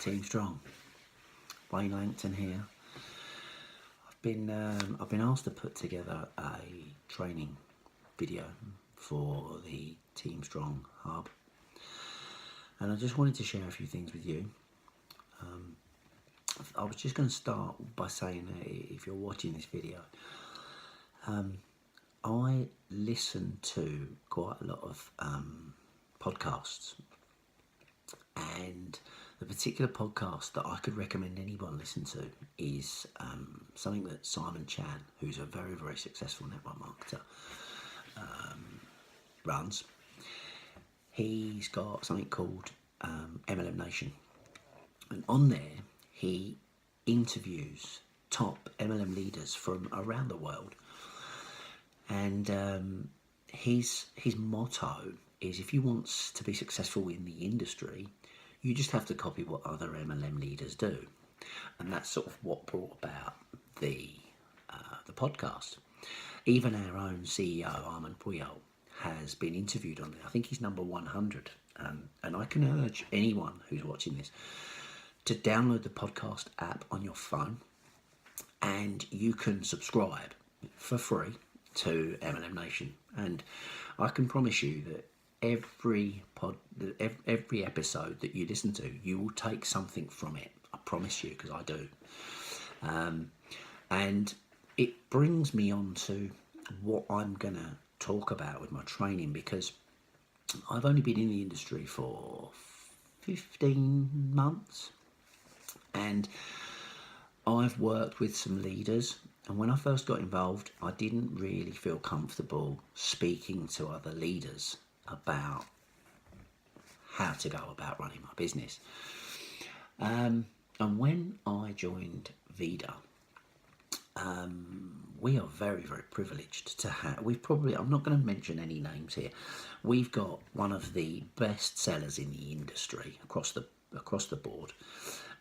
Teamstrong. Wayne Langton here. I've been asked to put together a training video for the Teamstrong Hub, and I just wanted to share a few things with you. I was just going to start by saying, if you're watching this video, I listen to quite a lot of podcasts, and the particular podcast that I could recommend anyone listen to is something that Simon Chan, who's a very, very successful network marketer, runs. He's got something called MLM Nation, and on there he interviews top MLM leaders from around the world, and his motto is, if you want to be successful in the industry, you just have to copy what other MLM leaders do. And that's sort of what brought about the podcast. Even our own CEO, Armand Puyol, has been interviewed on it. I think he's number 100. And I can urge anyone who's watching this to download the podcast app on your phone, and you can subscribe for free to MLM Nation. And I can promise you that every episode that you listen to, you will take something from it. I promise you, because I do. And it brings me on to what I'm going to talk about with my training, because I've only been in the industry for 15 months, and I've worked with some leaders. And when I first got involved, I didn't really feel comfortable speaking to other leaders about how to go about running my business. And when I joined Vida, we are very, very privileged to have, I'm not going to mention any names here, we've got one of the best sellers in the industry across the board,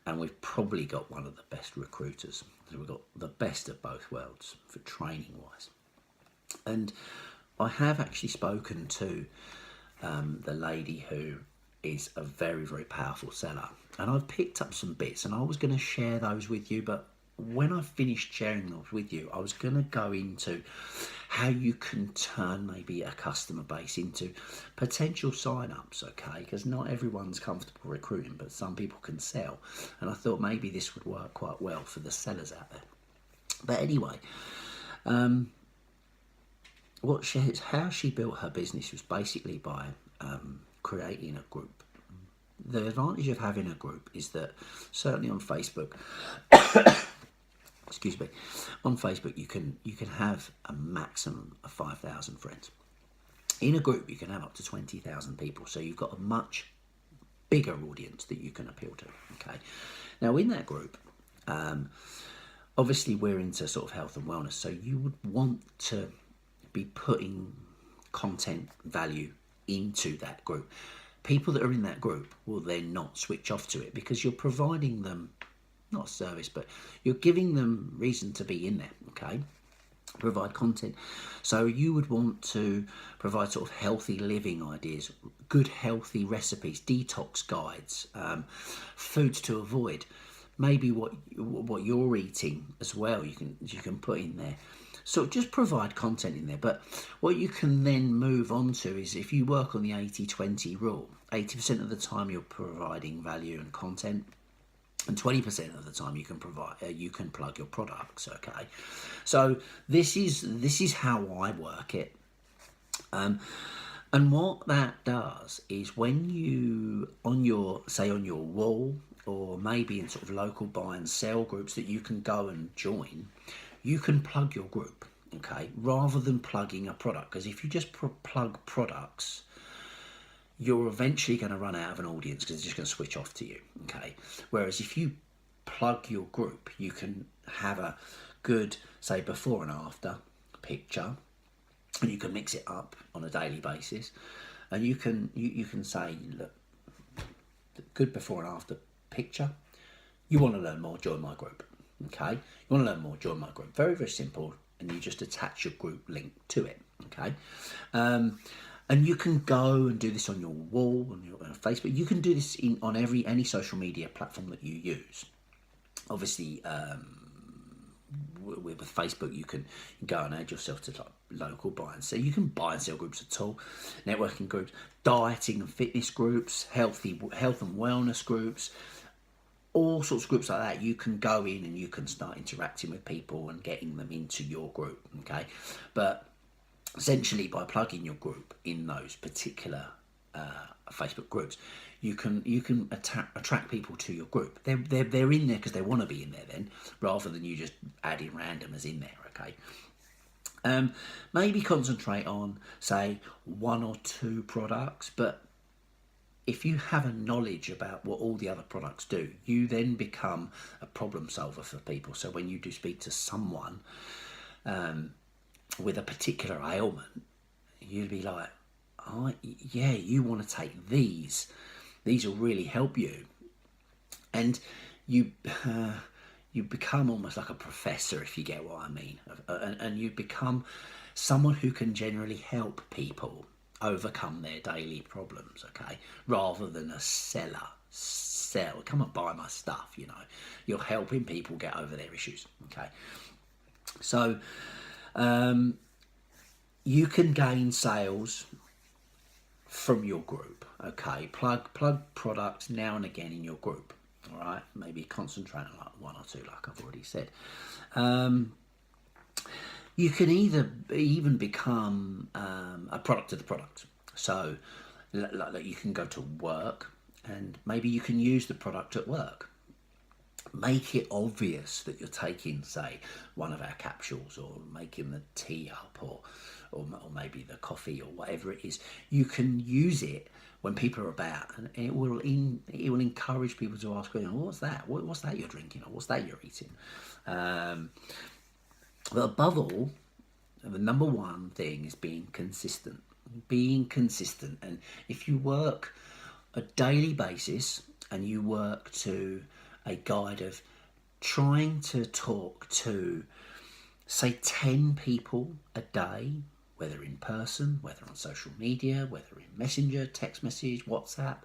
and we've probably got one of the best recruiters. So we've got the best of both worlds for training wise. And I have actually spoken to the lady who is a very, very powerful seller, and I've picked up some bits, and I was going to share those with you, but when I finished sharing those with you, I was going to go into how you can turn maybe a customer base into potential sign-ups, okay? Because not everyone's comfortable recruiting, but some people can sell, and I thought maybe this would work quite well for the sellers out there. But anyway, how she built her business was basically by creating a group. The advantage of having a group is that, certainly on Facebook, excuse me, on Facebook you can have a maximum of 5,000 friends. In a group you can have up to 20,000 people, so you've got a much bigger audience that you can appeal to. Okay, now in that group, obviously we're into sort of health and wellness, so you would want to be putting content value into that group. People that are in that group will then not switch off to it, because you're providing them, not a service, but you're giving them reason to be in there, okay? Provide content. So you would want to provide sort of healthy living ideas, good healthy recipes, detox guides, foods to avoid, maybe what you're eating as well, you can put in there. So just provide content in there. But what you can then move on to is, if you work on the 80-20 rule, 80% of the time you're providing value and content, and 20% of the time you can plug your products. Okay, so this is how I work it. And what that does is, when you on your wall, or maybe in sort of local buy and sell groups that you can go and join, you can plug your group, okay, rather than plugging a product. Because if you just plug products, you're eventually going to run out of an audience, because it's just going to switch off to you, okay? Whereas if you plug your group, you can have a good, say, before and after picture, and you can mix it up on a daily basis, and you can say, look, good before and after picture. You want to learn more, join my group. Okay, you want to learn more, join my group. Very, very simple, and you just attach your group link to it. Okay, And you can go and do this on your wall, on your Facebook. You can do this on any social media platform that you use. Obviously, with Facebook, you can go and add yourself to like local buy and sell. You can buy and sell groups at all, networking groups, dieting and fitness groups, health and wellness groups, all sorts of groups like that. You can go in and you can start interacting with people and getting them into your group. Okay, but essentially by plugging your group in those particular Facebook groups, you can attract people to your group. They're in there because they want to be in there then, rather than you just adding randomers in there. Okay. Maybe concentrate on, say, 1 or 2 products, but if you have a knowledge about what all the other products do, you then become a problem solver for people. So when you do speak to someone with a particular ailment, you'd be like, oh, yeah, you want to take these will really help you. And you become almost like a professor, if you get what I mean, and you become someone who can generally help people overcome their daily problems, okay, rather than a seller. Come and buy my stuff, you know. You're helping people get over their issues, okay. So you can gain sales from your group, okay. Plug products now and again in your group, all right. Maybe concentrate on like 1 or 2, like I've already said. You can even become a product of the product. So like you can go to work and maybe you can use the product at work. Make it obvious that you're taking, say, one of our capsules, or making the tea up, or maybe the coffee, or whatever it is. You can use it when people are about, and it will encourage people to ask, what's that? What's that you're drinking, or what's that you're eating? But above all, the number one thing is being consistent. Being consistent, and if you work a daily basis and you work to a guide of trying to talk to, say, 10 people a day, whether in person, whether on social media, whether in Messenger, text message, WhatsApp,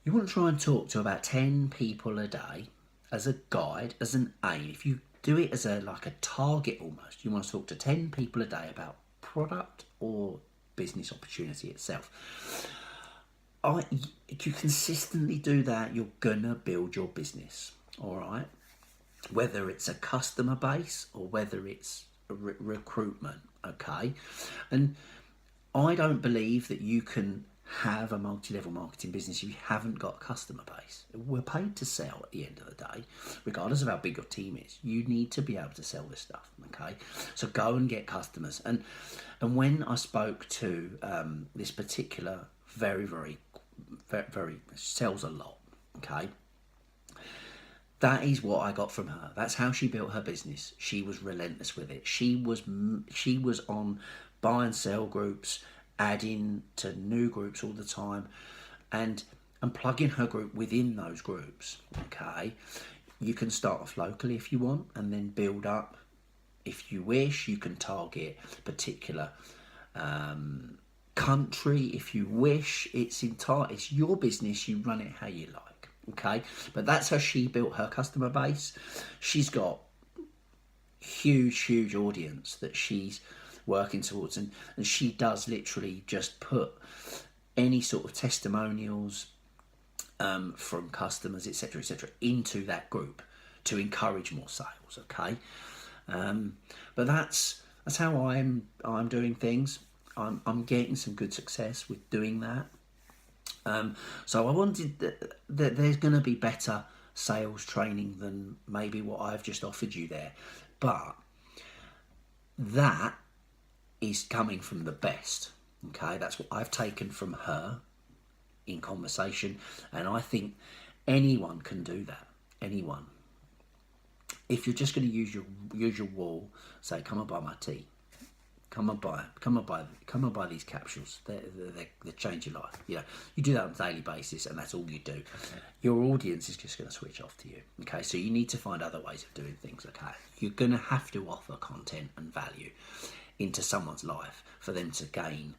you want to try and talk to about 10 people a day as a guide, as an aim. If you do it as like a target almost, you want to talk to 10 people a day about product or business opportunity itself. If you consistently do that, you're gonna build your business, all right? Whether it's a customer base or whether it's recruitment, okay? And I don't believe that you can have a multi-level marketing business if you haven't got a customer base. We're paid to sell at the end of the day, regardless of how big your team is. You need to be able to sell this stuff, okay? So go and get customers. And when I spoke to this particular very sells a lot, okay, that is what I got from her. That's how she built her business. She was relentless with it. She was on buy and sell groups, adding to new groups all the time, and plugging her group within those groups, okay. You can start off locally if you want, and then build up. If you wish, you can target particular country if you wish. It's your business, you run it how you like, okay. But that's how she built her customer base. She's got huge audience that she's working towards, and she does literally just put any sort of testimonials from customers, etc., into that group to encourage more sales, okay. But that's how I'm doing things. I'm getting some good success with doing that. So I wanted that there's going to be better sales training than maybe what I've just offered you there, but that is coming from the best, okay. That's what I've taken from her in conversation, and I think anyone can do that. Anyone. If you're just going to use your wall, say, come and buy my tea, come and buy these capsules. They change your life. You know, you do that on a daily basis, and that's all you do. Your audience is just going to switch off to you. Okay, so you need to find other ways of doing things. Okay, you're going to have to offer content and value into someone's life for them to gain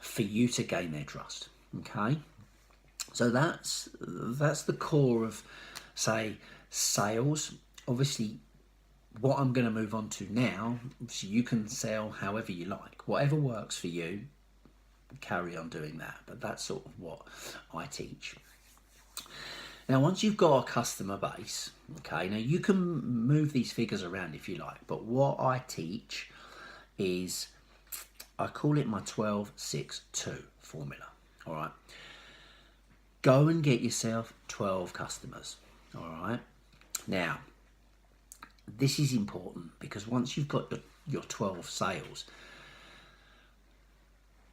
for you to gain their trust. Okay, so that's the core of, say, sales. Obviously, what I'm going to move on to now, so you can sell however you like, whatever works for you, carry on doing that. But that's sort of what I teach. Now, once you've got a customer base, okay, now you can move these figures around if you like, but what I teach is, I call it my 12-6-2 formula. All right, go and get yourself 12 customers. All right, now this is important because once you've got your 12 sales,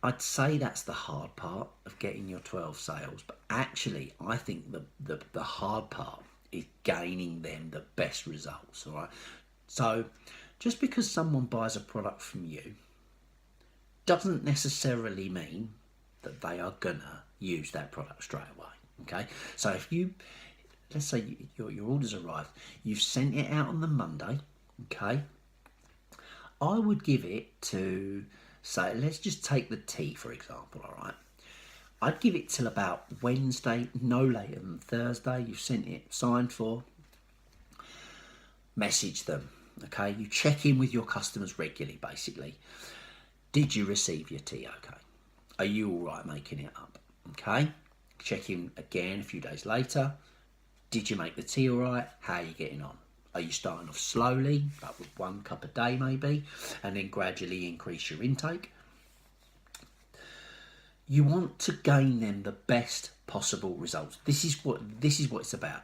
I'd say that's the hard part of getting your 12 sales, but actually I think the hard part is gaining them the best results. All right, so just because someone buys a product from you doesn't necessarily mean that they are gonna use that product straight away. Okay, so if you, let's say your orders arrived, you've sent it out on the Monday, okay, I would give it to, say, let's just take the tea for example. All right, I'd give it till about Wednesday, no later than Thursday. You've sent it, signed for, message them. Okay, you check in with your customers regularly. Basically, did you receive your tea? Okay, are you all right making it up? Okay, check in again a few days later. Did you make the tea all right? How are you getting on? Are you starting off slowly, like with 1 cup a day maybe, and then gradually increase your intake? You want to gain them the best possible results. This is what it's about.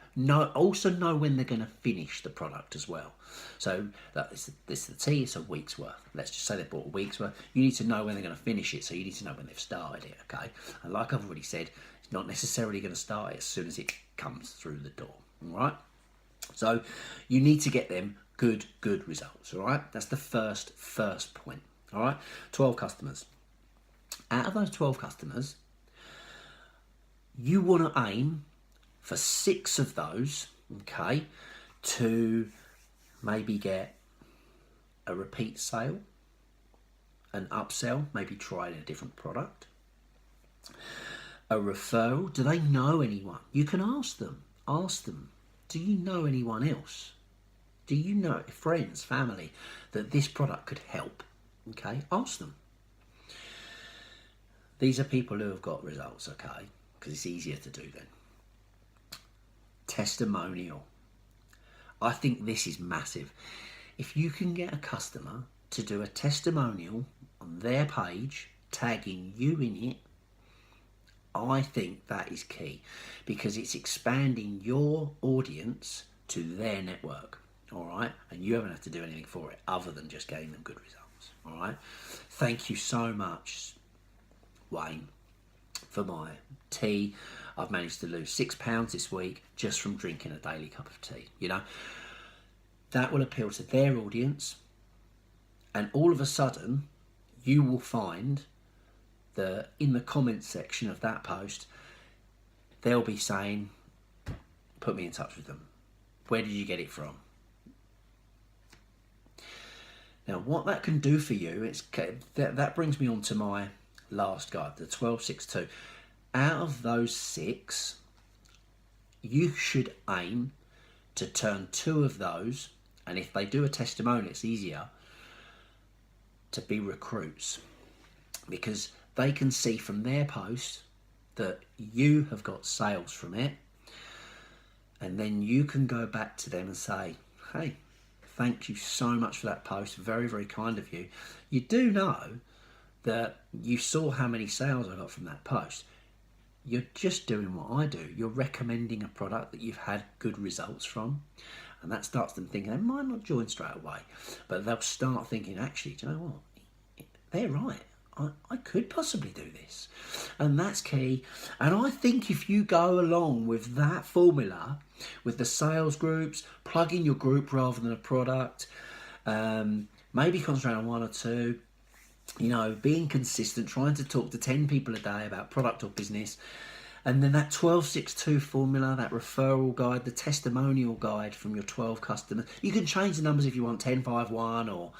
Also know when they're going to finish the product as well. So this is the tea. It's a week's worth. Let's just say they bought a week's worth. You need to know when they're going to finish it. So you need to know when they've started it. Okay, and like I've already said, it's not necessarily going to start it as soon as it comes through the door. All right. So you need to get them good results. All right. That's the first point. All right. 12 customers. Out of those 12 customers, you want to aim for 6 of those, okay, to maybe get a repeat sale, an upsell, maybe try a different product, a referral. Do they know anyone? You can ask them, do you know anyone else? Do you know friends, family, that this product could help? Okay, ask them. These are people who have got results, okay, because it's easier to do then. Testimonial. I think this is massive. If you can get a customer to do a testimonial on their page, tagging you in it, I think that is key, because it's expanding your audience to their network, all right? And you haven't had to do anything for it other than just getting them good results, all right? Thank you so much, Wayne, for my tea. I've managed to lose £6 this week just from drinking a daily cup of tea. You know, that will appeal to their audience, and all of a sudden you will find that in the comments section of that post they'll be saying, put me in touch with them. Where did you get it from? Now what that can do for you, that brings me on to my last guide, the 12-6-2. Out of those 6, you should aim to turn 2 of those, and if they do a testimonial, it's easier, to be recruits, because they can see from their post that you have got sales from it, and then you can go back to them and say, hey, thank you so much for that post, very, very kind of you. You do know that you saw how many sales I got from that post. You're just doing what I do. You're recommending a product that you've had good results from, and that starts them thinking they might not join straight away, but they'll start thinking, actually, do you know what? They're right. I could possibly do this. And that's key. And I think if you go along with that formula, with the sales groups, plug in your group rather than a product, maybe concentrate on 1 or 2, you know, being consistent, trying to talk to 10 people a day about product or business, And then that 1262 formula, that referral guide, the testimonial guide from your 12 customers. You can change the numbers if you want 1051 or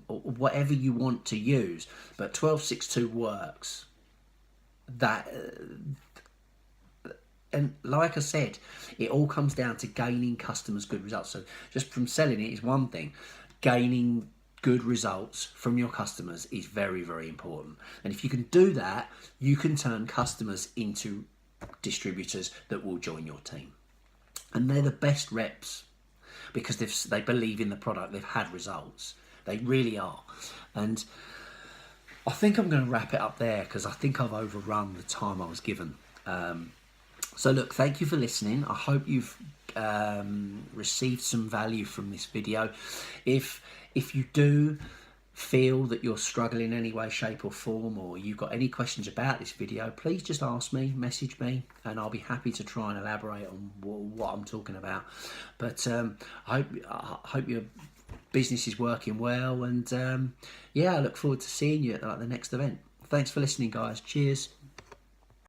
whatever you want to use, but 1262 works. That and like I said, it all comes down to gaining customers good results. So just from selling it is one thing, gaining good results from your customers is very, very important. And if you can do that, you can turn customers into distributors that will join your team. And they're the best reps because they believe in the product, they've had results. They really are. And I think I'm going to wrap it up there because I think I've overrun the time I was given. So look, thank you for listening. I hope you've received some value from this video. If you do feel that you're struggling in any way, shape or form, or you've got any questions about this video, please just ask me, message me, and I'll be happy to try and elaborate on what I'm talking about. But I hope your business is working well, and yeah, I look forward to seeing you at the next event. Thanks for listening, guys. Cheers.